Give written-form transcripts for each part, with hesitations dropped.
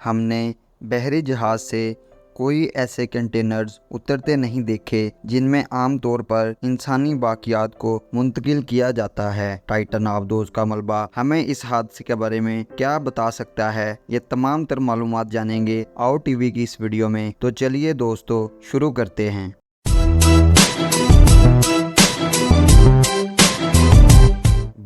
ہم نے بحری جہاز سے کوئی ایسے کنٹینرز اترتے نہیں دیکھے جن میں عام طور پر انسانی باقیات کو منتقل کیا جاتا ہے۔ ٹائٹن آبدوز کا ملبہ ہمیں اس حادثے کے بارے میں کیا بتا سکتا ہے، یہ تمام تر معلومات جانیں گے آؤ ٹی وی کی اس ویڈیو میں۔ تو چلیے دوستو شروع کرتے ہیں۔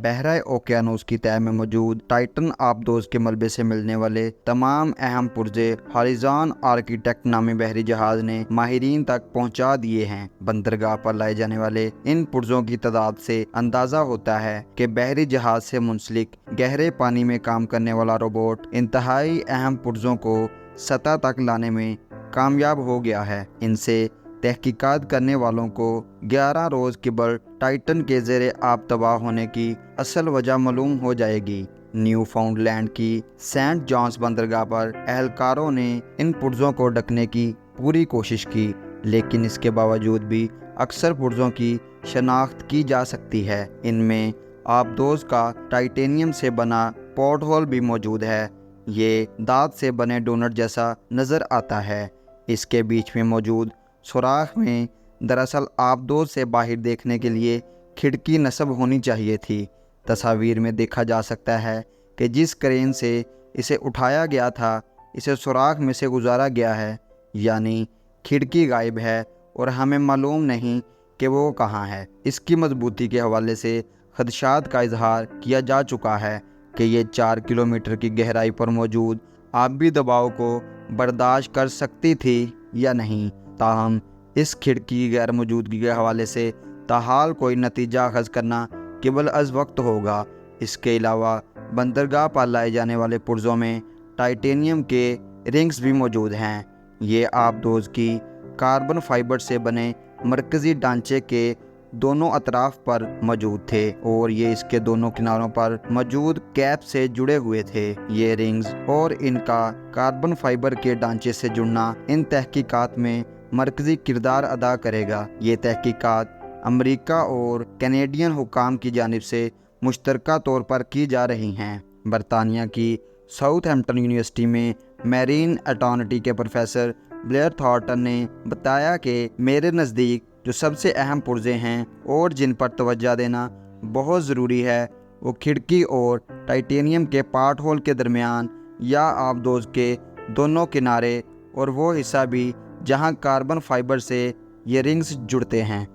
بحرۂ اوقیانوس کی تہہ میں موجود ٹائٹن آبدوز کے ملبے سے ملنے والے تمام اہم پرزے ہاریزان آرکیٹیکٹ نامی بحری جہاز نے ماہرین تک پہنچا دیے ہیں۔ بندرگاہ پر لائے جانے والے ان پرزوں کی تعداد سے اندازہ ہوتا ہے کہ بحری جہاز سے منسلک گہرے پانی میں کام کرنے والا روبوٹ انتہائی اہم پرزوں کو سطح تک لانے میں کامیاب ہو گیا ہے۔ ان سے تحقیقات کرنے والوں کو 11 روز قبل ٹائٹن کے زیر آب تباہ ہونے کی اصل وجہ معلوم ہو جائے گی۔ نیو فاؤنڈ لینڈ کی سینٹ جانس بندرگاہ پر اہلکاروں نے ان پرزوں کو ڈھکنے کی پوری کوشش کی، لیکن اس کے باوجود بھی اکثر پرزوں کی شناخت کی جا سکتی ہے۔ ان میں آبدوز کا ٹائٹینیم سے بنا پورٹ ہول بھی موجود ہے۔ یہ دھات سے بنے ڈونٹ جیسا نظر آتا ہے۔ اس کے بیچ میں موجود سوراخ میں دراصل آبدوز سے باہر دیکھنے کے لیے کھڑکی نصب ہونی چاہیے تھی۔ تصاویر میں دیکھا جا سکتا ہے کہ جس کرین سے اسے اٹھایا گیا تھا اسے سوراخ میں سے گزارا گیا ہے، یعنی کھڑکی غائب ہے اور ہمیں معلوم نہیں کہ وہ کہاں ہے۔ اس کی مضبوطی کے حوالے سے خدشات کا اظہار کیا جا چکا ہے کہ یہ 4 کلومیٹر کی گہرائی پر موجود آبی دباؤ کو برداشت کر سکتی تھی یا نہیں۔ تاہم اس کھڑکی کی غیر موجودگی کے حوالے سے تاحال کوئی نتیجہ اخذ کرنا قبل از وقت ہوگا۔ اس کے علاوہ بندرگاہ پر لائے جانے والے پرزوں میں ٹائٹینیم کے رنگز بھی موجود ہیں۔ یہ آبدوز کی کاربن فائبر سے بنے مرکزی ڈھانچے کے دونوں اطراف پر موجود تھے اور یہ اس کے دونوں کناروں پر موجود کیپ سے جڑے ہوئے تھے۔ یہ رنگز اور ان کا کاربن فائبر کے ڈھانچے سے جڑنا ان تحقیقات میں مرکزی کردار ادا کرے گا۔ یہ تحقیقات امریکہ اور کینیڈین حکام کی جانب سے مشترکہ طور پر کی جا رہی ہیں۔ برطانیہ کی ساؤتھ ہیمپٹن یونیورسٹی میں میرین اٹارنٹی کے پروفیسر بلیئر تھارٹن نے بتایا کہ میرے نزدیک جو سب سے اہم پرزے ہیں اور جن پر توجہ دینا بہت ضروری ہے وہ کھڑکی اور ٹائٹینیم کے پارٹ ہول کے درمیان یا آبدوز کے دونوں کنارے اور وہ حصہ بھی جہاں کاربن فائبر سے یہ رنگز جڑتے ہیں۔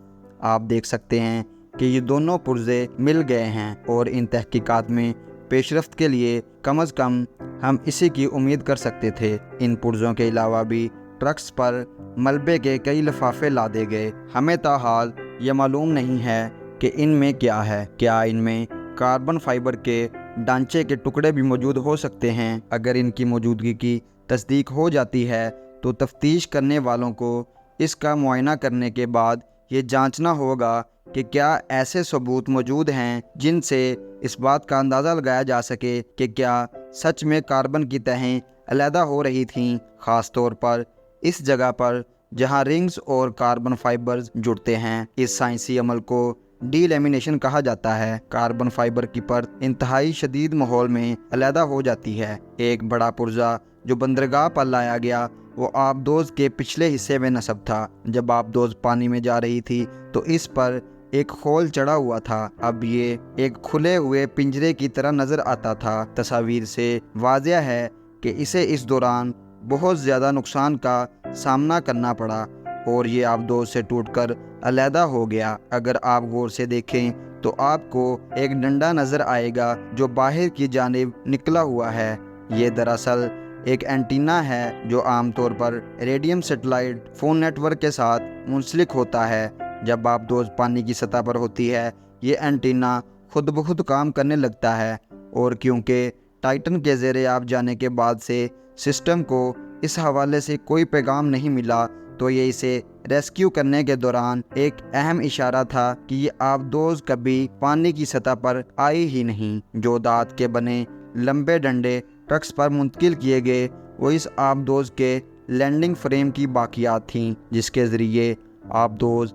آپ دیکھ سکتے ہیں کہ یہ دونوں پرزے مل گئے ہیں اور ان تحقیقات میں پیش رفت کے لیے کم از کم ہم اسی کی امید کر سکتے تھے۔ ان پرزوں کے علاوہ بھی ٹرکس پر ملبے کے کئی لفافے لادے گئے۔ ہمیں تاحال یہ معلوم نہیں ہے کہ ان میں کیا ہے۔ کیا ان میں کاربن فائبر کے ڈھانچے کے ٹکڑے بھی موجود ہو سکتے ہیں؟ اگر ان کی موجودگی کی تصدیق ہو جاتی ہے تو تفتیش کرنے والوں کو اس کا معائنہ کرنے کے بعد یہ جانچنا ہوگا کہ کیا ایسے ثبوت موجود ہیں جن سے اس بات کا اندازہ لگایا جا سکے کہ کیا سچ میں کاربن کی تہیں علیحدہ ہو رہی تھیں، خاص طور پر اس جگہ پر جہاں رنگز اور کاربن فائبرز جڑتے ہیں۔ اس سائنسی عمل کو ڈی لیمینیشن کہا جاتا ہے۔ کاربن فائبر کی پرت انتہائی شدید ماحول میں علیحدہ ہو جاتی ہے۔ ایک بڑا پرزہ جو بندرگاہ پر لایا گیا وہ آبدوز کے پچھلے حصے میں نصب تھا۔ جب آبدوز پانی میں جا رہی تھی تو اس پر ایک خول چڑھا ہوا تھا۔ اب یہ ایک کھلے ہوئے پنجرے کی طرح نظر آتا تھا۔ تصاویر سے واضح ہے کہ اسے اس دوران بہت زیادہ نقصان کا سامنا کرنا پڑا اور یہ آبدوز سے ٹوٹ کر علیحدہ ہو گیا۔ اگر آپ غور سے دیکھیں تو آپ کو ایک ڈنڈا نظر آئے گا جو باہر کی جانب نکلا ہوا ہے۔ یہ دراصل ایک اینٹینا ہے جو عام طور پر Iridium satellite phone network کے ساتھ منسلک ہوتا ہے۔ جب آبدوز پانی کی سطح پر ہوتی ہے یہ اینٹینا خود بخود کام کرنے لگتا ہے اور کیونکہ ٹائٹن کے زیر آب جانے کے بعد سے سسٹم کو اس حوالے سے کوئی پیغام نہیں ملا تو یہ اسے ریسکیو کرنے کے دوران ایک اہم اشارہ تھا کہ یہ آبدوز کبھی پانی کی سطح پر آئی ہی نہیں۔ جو دھات کے بنے لمبے ڈنڈے ٹرکس پر منتقل کیے گئے وہ اس آبدوز کے لینڈنگ فریم کی باقیات تھیں جس کے ذریعے آبدوز